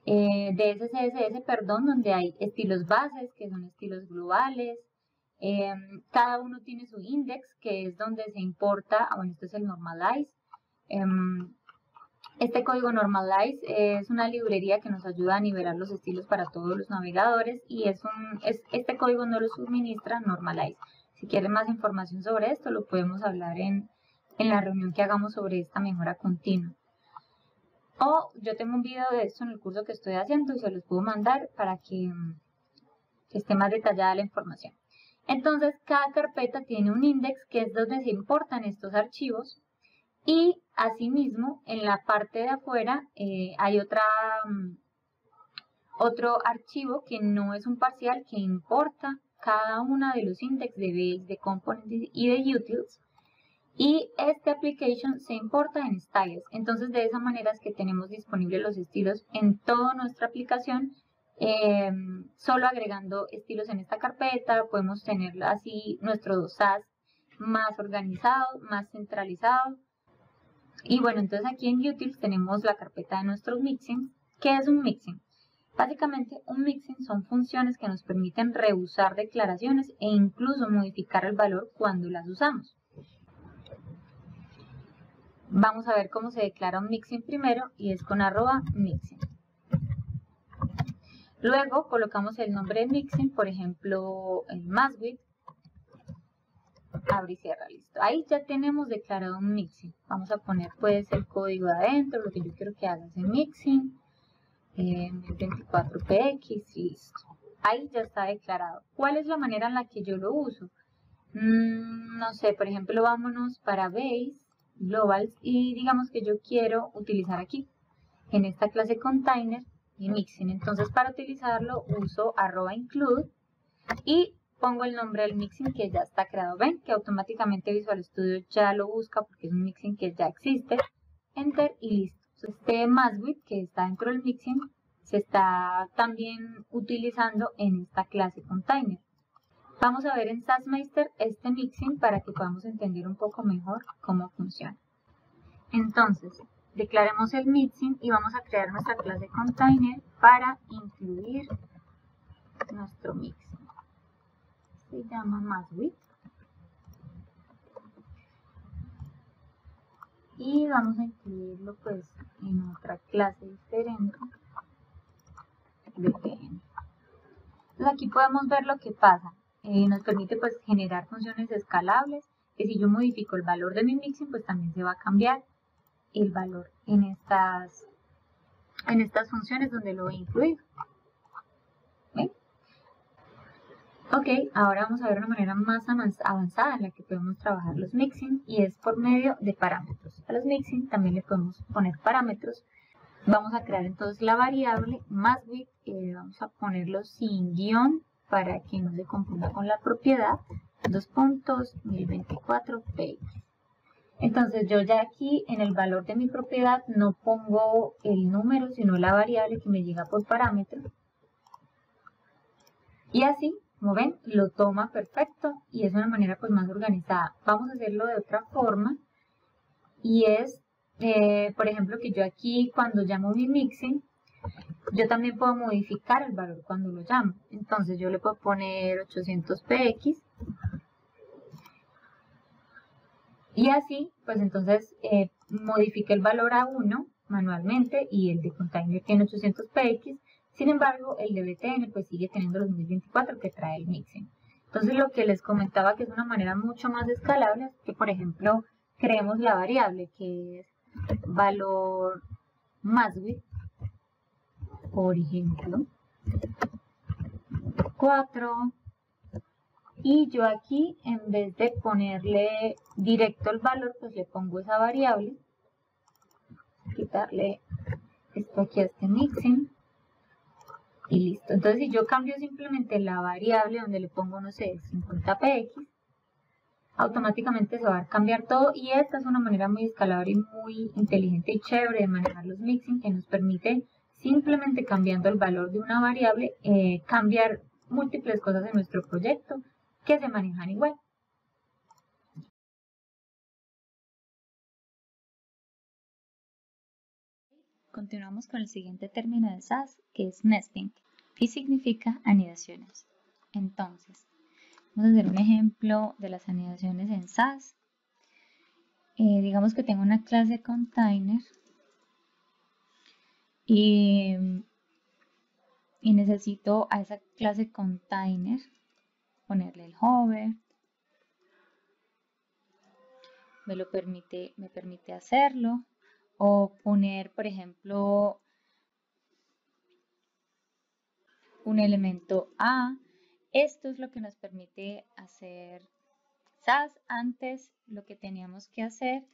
de CSS, perdón, donde hay estilos bases, que son estilos globales. Cada uno tiene su index, que es donde se importa, bueno, este es el normalize. Este código normalize es una librería que nos ayuda a nivelar los estilos para todos los navegadores y este código no lo suministra normalize. Si quieren más información sobre esto, lo podemos hablar en la reunión que hagamos sobre esta mejora continua. O yo tengo un video de esto en el curso que estoy haciendo y se los puedo mandar para que esté más detallada la información. Entonces, cada carpeta tiene un index que es donde se importan estos archivos y asimismo en la parte de afuera hay otro archivo que no es un parcial que importa cada una de los index de base, de components y de utils. Y este application se importa en styles. Entonces de esa manera es que tenemos disponibles los estilos en toda nuestra aplicación. Solo agregando estilos en esta carpeta podemos tener así nuestro SAS más organizado, más centralizado. Y bueno, entonces aquí en utils tenemos la carpeta de nuestros mixing. ¿Qué es un mixing? Básicamente un mixing son funciones que nos permiten reusar declaraciones e incluso modificar el valor cuando las usamos. Vamos a ver cómo se declara un mixing primero y es con @mixing. Luego colocamos el nombre de mixing, por ejemplo, el maswidth, abre y cierra, listo. Ahí ya tenemos declarado un mixing. Vamos a poner pues el código adentro, lo que yo quiero que haga es el mixing, 24px, listo. Ahí ya está declarado. ¿Cuál es la manera en la que yo lo uso? No sé, por ejemplo, vámonos para base, globals, y digamos que yo quiero utilizar aquí, en esta clase container, y mixing. Entonces para utilizarlo uso @include y pongo el nombre del mixing que ya está creado. Ven que automáticamente Visual Studio ya lo busca porque es un mixing que ya existe. Enter y listo. Este maswidth que está dentro del mixing se está también utilizando en esta clase container. Vamos a ver en SassMeister este mixing para que podamos entender un poco mejor cómo funciona. Entonces, declaremos el mixing y vamos a crear nuestra clase container para incluir nuestro mixing. Se llama maswidth. Y vamos a incluirlo pues en otra clase diferente de PN. Entonces aquí podemos ver lo que pasa. Nos permite pues generar funciones escalables, que si yo modifico el valor de mi mixing, pues también se va a cambiar el valor en estas funciones donde lo voy a incluir. ¿Ven? Ok, ahora vamos a ver una manera más avanzada en la que podemos trabajar los mixing y es por medio de parámetros. A los mixing también le podemos poner parámetros. Vamos a crear entonces la variable maswidth, vamos a ponerlo sin guión para que no se confunda con la propiedad. 1024px. Entonces yo ya aquí en el valor de mi propiedad no pongo el número, sino la variable que me llega por parámetro. Y así, como ven, lo toma perfecto y es una manera pues más organizada. Vamos a hacerlo de otra forma y es, por ejemplo, que yo aquí cuando llamo mi mixin, yo también puedo modificar el valor cuando lo llamo. Entonces yo le puedo poner 800px y así, pues entonces modifique el valor a 1 manualmente y el de container tiene 800px. Sin embargo, el de BTN pues sigue teniendo los 1024 que trae el mixing. Entonces lo que les comentaba que es una manera mucho más escalable es que, por ejemplo, creemos la variable que es valor más width, por ejemplo, 4. Y yo aquí, en vez de ponerle directo el valor, pues le pongo esa variable. Quitarle esto aquí a este mixing. Y listo. Entonces, si yo cambio simplemente la variable donde le pongo, no sé, 50px, automáticamente se va a cambiar todo. Y esta es una manera muy escalable y muy inteligente y chévere de manejar los mixing, que nos permite simplemente cambiando el valor de una variable, cambiar múltiples cosas en nuestro proyecto que se manejan igual. Continuamos con el siguiente término de SAS, que es nesting, y significa anidaciones. Entonces, vamos a hacer un ejemplo de las anidaciones en SAS. Digamos que tengo una clase container y necesito a esa clase container ponerle el hover. Me permite hacerlo. O poner, por ejemplo, un elemento A. Esto es lo que nos permite hacer SAS. Antes lo que teníamos que hacer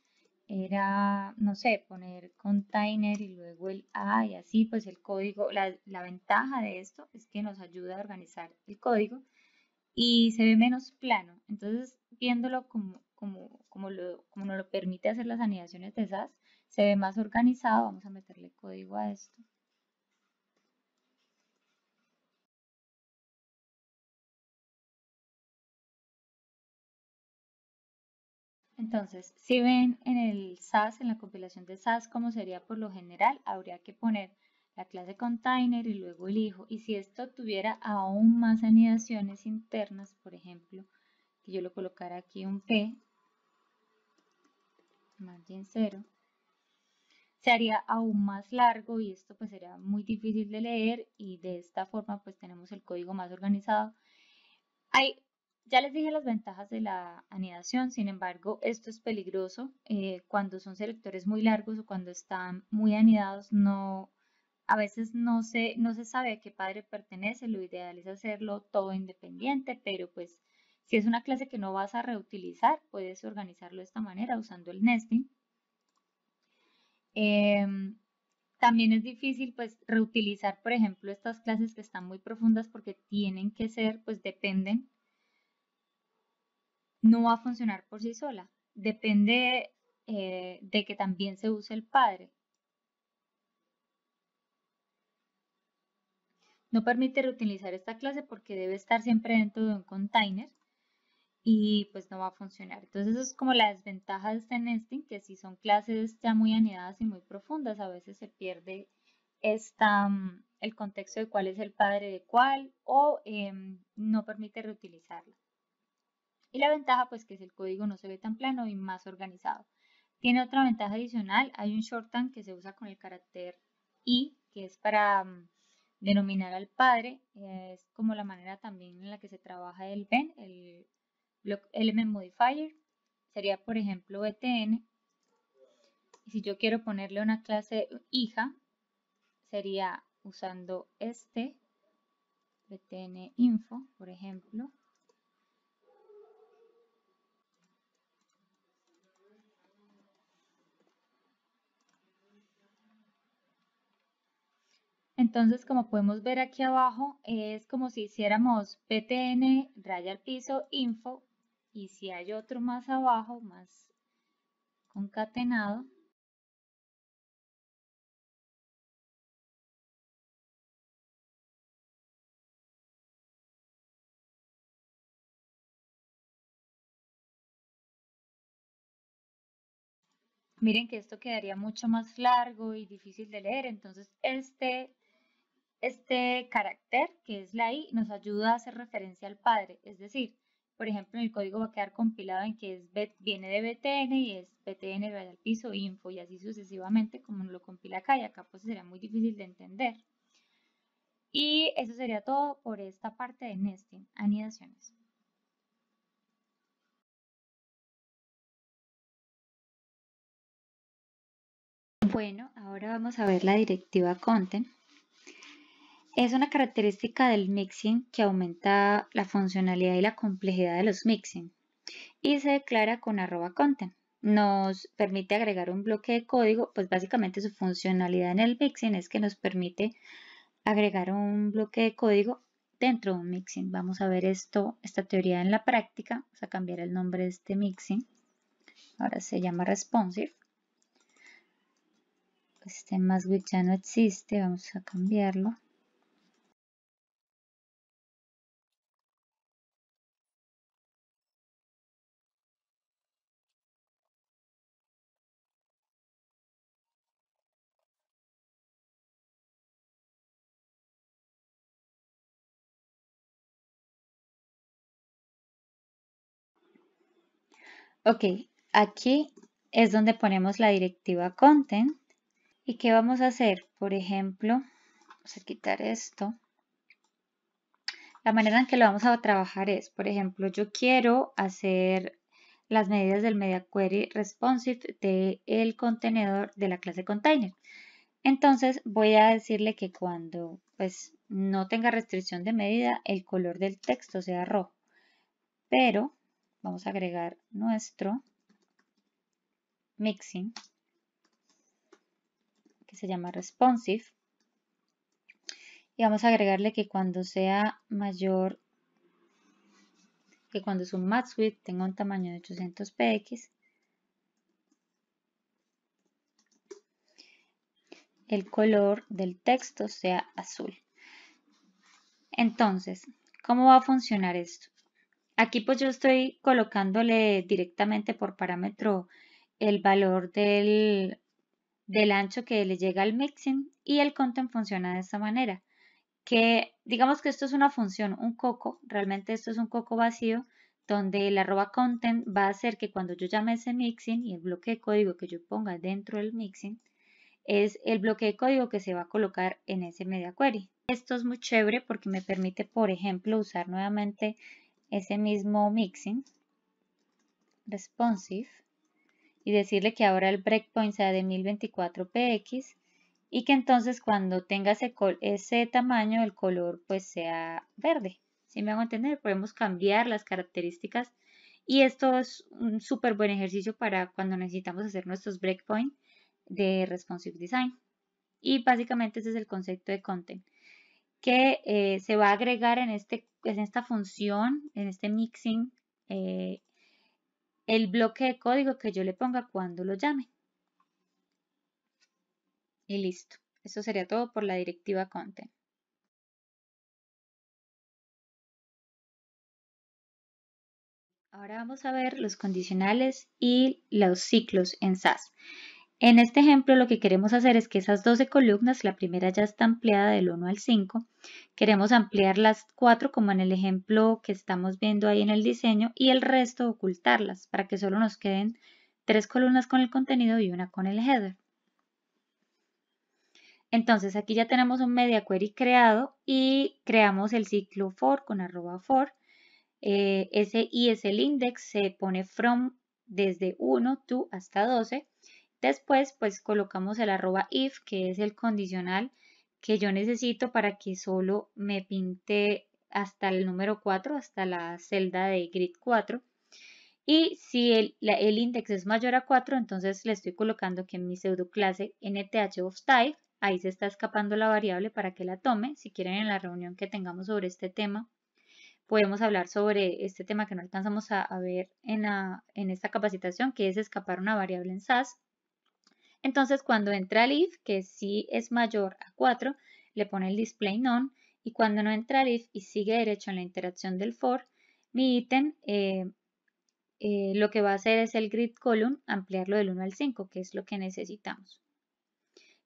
era, no sé, poner container y luego el A y así, pues el código, la ventaja de esto es que nos ayuda a organizar el código y se ve menos plano. Entonces, viéndolo como nos lo permite hacer las anidaciones de SAS, se ve más organizado. Vamos a meterle código a esto. Entonces, si ven en el SAS, en la compilación de SAS, como sería por lo general, habría que poner la clase container y luego el hijo. Y si esto tuviera aún más anidaciones internas, por ejemplo, que yo lo colocara aquí un P, margin 0, se haría aún más largo y esto pues sería muy difícil de leer y de esta forma pues tenemos el código más organizado. Ya les dije las ventajas de la anidación, sin embargo esto es peligroso cuando son selectores muy largos o cuando están muy anidados. A veces no se sabe a qué padre pertenece. Lo ideal es hacerlo todo independiente, pero pues si es una clase que no vas a reutilizar, puedes organizarlo de esta manera usando el nesting. También es difícil pues reutilizar, por ejemplo, estas clases que están muy profundas porque tienen que ser, pues dependen, no va a funcionar por sí sola, depende de que también se use el padre. No permite reutilizar esta clase porque debe estar siempre dentro de un container y pues no va a funcionar. Entonces eso es como la desventaja de este nesting, que si son clases ya muy anidadas y muy profundas, a veces se pierde el contexto de cuál es el padre de cuál o no permite reutilizarla. Y la ventaja pues que es el código no se ve tan plano y más organizado. Tiene otra ventaja adicional, hay un shorthand que se usa con el carácter I, que es para denominar al padre. Es como la manera también en la que se trabaja el VEN, el Block Element Modifier. Sería por ejemplo btn. Y si yo quiero ponerle una clase hija, sería usando este btn info, por ejemplo. Entonces, como podemos ver aquí abajo, es como si hiciéramos btn raya al piso info y si hay otro más abajo, más concatenado, miren que esto quedaría mucho más largo y difícil de leer, entonces este carácter, que es la I, nos ayuda a hacer referencia al padre, es decir, por ejemplo, en el código va a quedar compilado en que viene de BTN y es BTN raya al piso info y así sucesivamente como lo compila acá y acá pues sería muy difícil de entender. Y eso sería todo por esta parte de nesting, anidaciones. Bueno, ahora vamos a ver la directiva content. Es una característica del mixin que aumenta la funcionalidad y la complejidad de los mixin y se declara con @content. Nos permite agregar un bloque de código, pues básicamente su funcionalidad en el mixin es que nos permite agregar un bloque de código dentro de un mixin. Vamos a ver esta teoría en la práctica. Vamos a cambiar el nombre de este mixin. Ahora se llama responsive. Este MassWidth ya no existe, vamos a cambiarlo. Ok, aquí es donde ponemos la directiva content. ¿Y qué vamos a hacer? Por ejemplo, vamos a quitar esto. La manera en que lo vamos a trabajar es, por ejemplo, yo quiero hacer las medidas del media query responsive del contenedor de la clase container. Entonces voy a decirle que cuando pues no tenga restricción de medida, el color del texto sea rojo. Pero vamos a agregar nuestro mixin, que se llama responsive. Y vamos a agregarle que cuando sea mayor, que cuando su MaxWidth tenga un tamaño de 800 px, el color del texto sea azul. Entonces, ¿cómo va a funcionar esto? Aquí pues yo estoy colocándole directamente por parámetro el valor del ancho que le llega al mixin y el content funciona de esta manera. Que digamos que esto es una función, un coco, realmente esto es un coco vacío donde el @content va a hacer que cuando yo llame ese mixin y el bloque de código que yo ponga dentro del mixin es el bloque de código que se va a colocar en ese media query. Esto es muy chévere porque me permite, por ejemplo, usar nuevamente ese mismo mixin responsive y decirle que ahora el breakpoint sea de 1024 px y que entonces cuando tenga ese tamaño el color pues sea verde. ¿Sí me hago entender? Podemos cambiar las características y esto es un súper buen ejercicio para cuando necesitamos hacer nuestros breakpoints de responsive design. Y básicamente ese es el concepto de content que se va a agregar en esta función, en este mixing, el bloque de código que yo le ponga cuando lo llame. Y listo. Eso sería todo por la directiva content. Ahora vamos a ver los condicionales y los ciclos en SAS. En este ejemplo lo que queremos hacer es que esas 12 columnas, la primera ya está ampliada del 1 al 5, queremos ampliar las 4 como en el ejemplo que estamos viendo ahí en el diseño y el resto ocultarlas para que solo nos queden 3 columnas con el contenido y una con el header. Entonces aquí ya tenemos un media query creado y creamos el ciclo for con @for. Ese i es el index, se pone from desde 1 to hasta 12. Después pues colocamos el @if que es el condicional que yo necesito para que solo me pinte hasta el número 4, hasta la celda de grid 4. Y si el index es mayor a 4, entonces le estoy colocando que en mi pseudo clase nth of type, ahí se está escapando la variable para que la tome. Si quieren en la reunión que tengamos sobre este tema, podemos hablar sobre este tema que no alcanzamos a ver en esta capacitación, que es escapar una variable en SAS. Entonces, cuando entra el if, que sí es mayor a 4, le pone el display none, y cuando no entra el if y sigue derecho en la interacción del for, mi ítem lo que va a hacer es el grid column, ampliarlo del 1 al 5, que es lo que necesitamos.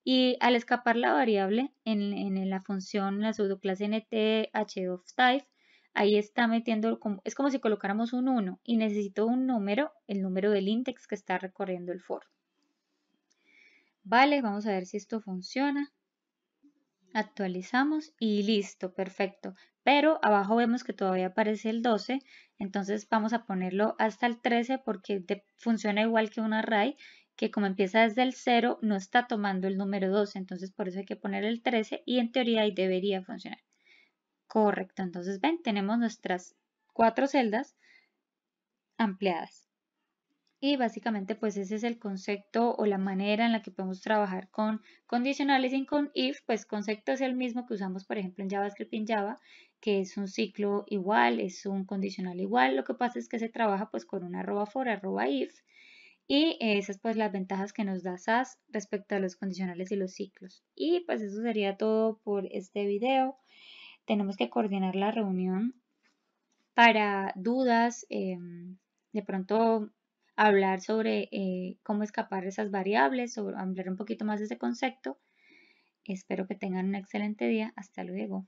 Y al escapar la variable en la función, la pseudoclase nth of type, ahí está metiendo, es como si colocáramos un 1 y necesito un número, el número del index que está recorriendo el for. Vale, vamos a ver si esto funciona. Actualizamos y listo, perfecto. Pero abajo vemos que todavía aparece el 12, entonces vamos a ponerlo hasta el 13 porque funciona igual que un array, que como empieza desde el 0 no está tomando el número 12, entonces por eso hay que poner el 13 y en teoría ahí debería funcionar. Correcto, entonces ven, tenemos nuestras 4 celdas ampliadas. Y básicamente pues ese es el concepto o la manera en la que podemos trabajar con condicionales y con if. Pues concepto es el mismo que usamos por ejemplo en JavaScript y en Java, que es un ciclo igual, es un condicional igual. Lo que pasa es que se trabaja pues con un @for, @if, y esas pues las ventajas que nos da SAS respecto a los condicionales y los ciclos. Y pues eso sería todo por este video. Tenemos que coordinar la reunión para dudas, de pronto hablar sobre cómo escapar de esas variables, o hablar un poquito más de ese concepto. Espero que tengan un excelente día. Hasta luego.